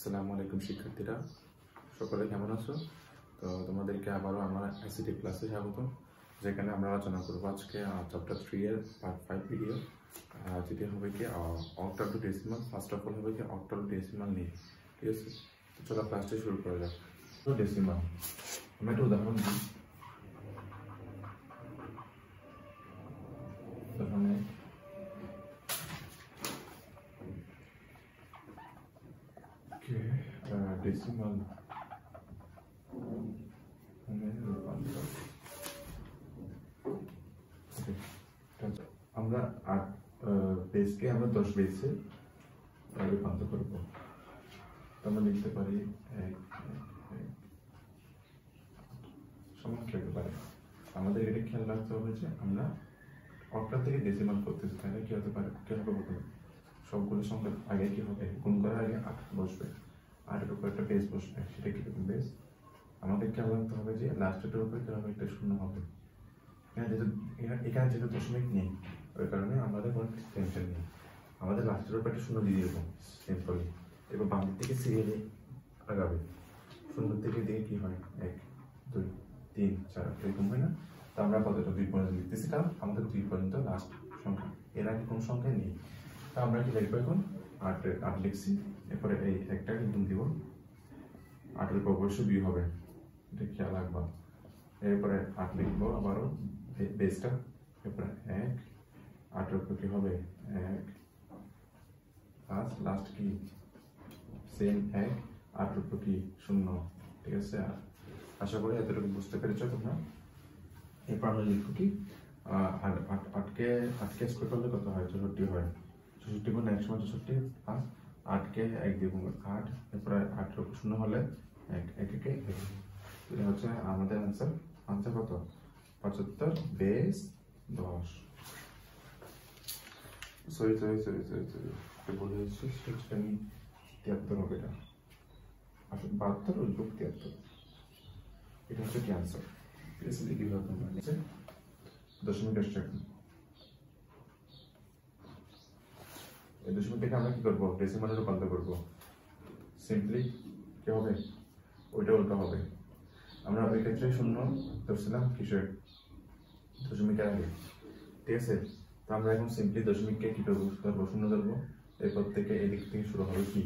আসসালামু আলাইকুম শিক্ষার্থীরা, সকলে কেমন আছো? তো তোমাদেরকে আবারও আমার আইসিটি ক্লাসে স্বাগত, যেখানে আমরা আলোচনা করব আজকে চ্যাপ্টার 3 এর পার্ট 5 ভিডিও, যেটি হবে কি octal two decimal. First of all হবে কি অক্টাল টু ডেসিমাল নিয়ে, ঠিক আছে? তো চলো ক্লাসটা শুরু করা যাক। তো ডেসিমাল আমরা একটা উদাহরণ দিই। ডেসিমাল আমরা 8 বেসকে আমরা 10 বেসে রূপান্তর করব। আমরা লিখতে পারি সমান লিখতে পারি। আমাদের এটা খেয়াল রাখতে হবে যে আমরা অক্টাল থেকে ডেসিমাল করতেছি, তাহলে কি হতে পারে, কি হবে বলতে সবগুলো সংখ্যার আগে কি হবে, গুণ করার আগে 8 বসবে, 8 এর উপর একটা বেস বসবে। সেটা কিরকম বেস? আমাদের খেয়াল রাখতে হবে যে লাস্টের উপরে কি হবে, একটা শূন্য হবে। এখানে যেহেতু দশমিক নেই, ওই কারণে আমাদের কোনো টেনশন নেই। আমাদের লাস্টের উপর একটা শূন্য দিয়ে দেবো সিম্পলি। এবার বাম দিক থেকে সিরিয়ালে আগাবে, শূন্য থেকে দিয়ে কি হয় 1 2 3 4 এরকম হয় না? তো আমরা কতটা 2 পর্যন্ত লিখতেছি, কারণ আমাদের 2 পর্যন্ত লাস্ট সংখ্যা, এর আগে কোনো সংখ্যা নেই। তো আমরা কি লিখবো এখন 8 লিখছি, এরপরে এই একটাকে গুণ দিব, 8 এর উপর অবশ্যই 2 হবে, এটা খেয়াল রাখবা। এরপরে 8 লিখবো আবারও বেসটা, এরপরে 1 8 এর উপর কি হবে 1 লাস্ট কি সেম 1 8 এর উপর কি 0, ঠিক আছে? আশা করি এতটুকু বুঝতে পেরেছো তোমরা। এরপর আমরা লিখবো কি 8কে স্কোয়ার করলে কত হয়, 64 হয়। 64 গুণ 1 সমান 64, 8কে 1 দিয়ে গুণ 8, এরপরে 8 এর উপর 0 হলে 1 1 এটা হচ্ছে আমাদের आंसर কত 75 বেস 10। সরি বলে দিচ্ছি, সেটা আমি 73 হবে, এটা আসলে 72 ওই 73, এটা হচ্ছে কি आंसर। ঠিক আছে, লিখি ভাবে তোমরা নিচে দশমিক আসছে। এই দশমিক থেকে আমরা কি করব, ডেসিমালে রূপান্তর করব। সিম্পলি কি হবে, ওইটা উল্টা হবে। আমরা ওই ক্ষেত্রে শূন্য ধরছিলাম কিসের, দশমিকের আগে, ঠিক আছে? তো আমরা এখন সিম্পলি দশমিককে কি করবো, ধরবো শূন্য ধরবো, এরপর থেকে এদিক থেকে শুরু হবে কি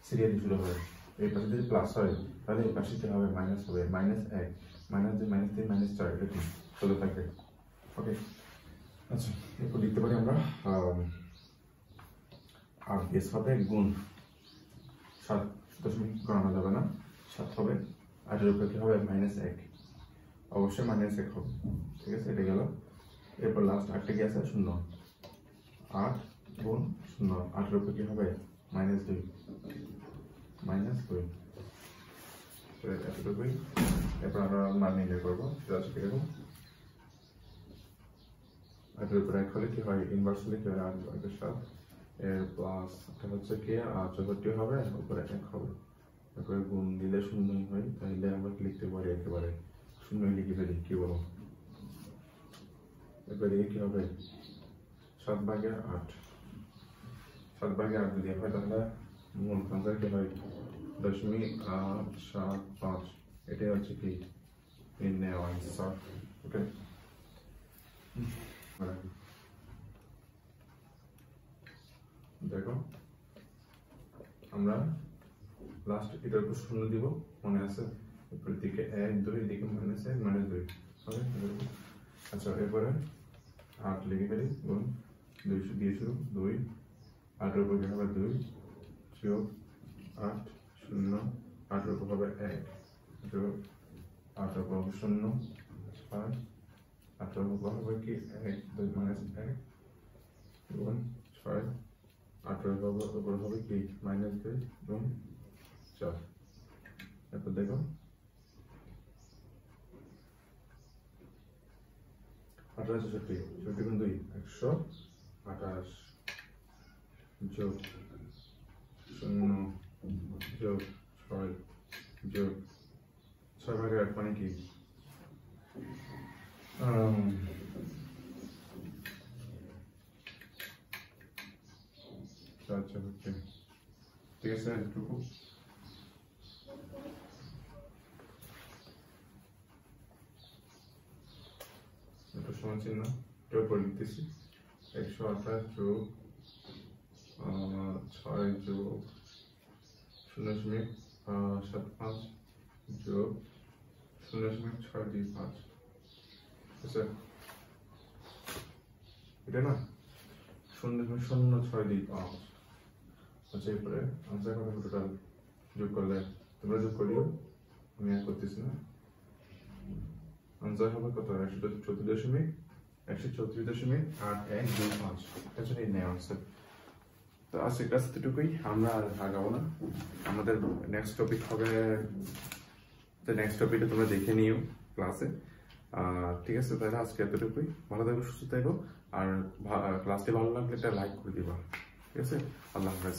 সিরিয়ালি শুরু হবে। এই পাশে যদি প্লাস হয় তাহলে এই পাশে কি হবে, মাইনাস হবে, -1 -2 -3 -4 এটা কি চলে থাকবে। ওকে, আচ্ছা এরপর লিখতে পারি আমরা আর বেস হবে গুণ 7, দশমিক গণনা যাবে না, 7 হবে। 8 এর উপরে কি হবে -1, অবশ্যই -1 হবে, ঠিক আছে? এটা গেল। এরপর লাস্ট 8টা কি আছে 0, 8 গুণ 0, 8 এর উপর কি হবে -2 এতটুকুই। এরপর আমরা মান নির্ণয় করবো, সেটা হচ্ছে কিরকম, 8 এর উপর 1 হলে কি হয়, ইনভার্স হলে কি হয় 8 7, এর প্লাস এটা হচ্ছে কি 64 হবে, উপরে 1 হবে, তারপরে গুণ দিলে 0 হয়, তাহলে আমরা লিখতে পারি একেবারে 0 লিখে ফেলি, কি বলো? এরপরে কি হবে 7/8, 7/8 যদি হয় তাহলে মূল সংখ্যা কি হয় 0.875, এটাই হচ্ছে কি নির্ণয় आंसर। ওকে, দেখো আমরা লাস্ট এটার উপর 0 দিব, মনে আছে? এরপর দিকে 1 2, এদিকে -1 -2 হবে। আচ্ছা এরপরে 8 লিখে ফেলি, গুণ 2 দিয়ে শুরু 2, 8 এর উপর কি হবে 2 যোগ 8 0, 8 এর উপর হবে 1 যোগ 8 এর উপর 0 6, 8 এর উপর হবে কি 1 2 -1 গুণ 6, 8 এর উপর হবে কি -2 গুণ 4। এরপর দেখো 18 64 গুণ 2 128 যোগ 0 যোগ 6 যোগ 6/8 মানে কি 4 4 ঠিক আছে, এতটুকু সমান চিহ্ন এটাও করে লিখতেছি 128 যোগ 6 যোগ 0.75 যোগ 0.625 আচ্ছা এটা না 0.0625 আচ্ছা এরপরে আনসার কত টোটাল যোগ করলে তোমরা যোগ করিও আমি আর করতেছি না আনসার হবে কত 134.825 এটা হচ্ছে নেওয়া আনসার। তো আজকে ক্লাস এতটুকুই, আমরা আর আগাবো না। আমাদের নেক্সট টপিক হবে, তো নেক্সট টপিকটা তোমরা দেখে নিও ক্লাসে। ঠিক আছে, তাহলে আজকে এতটুকুই। ভালো থাকো, সুস্থ থাকো, আর ক্লাসটি ভালো লাগলে একটা লাইক করে দিবা। ঠিক আছে, আল্লাহ হাফেজ।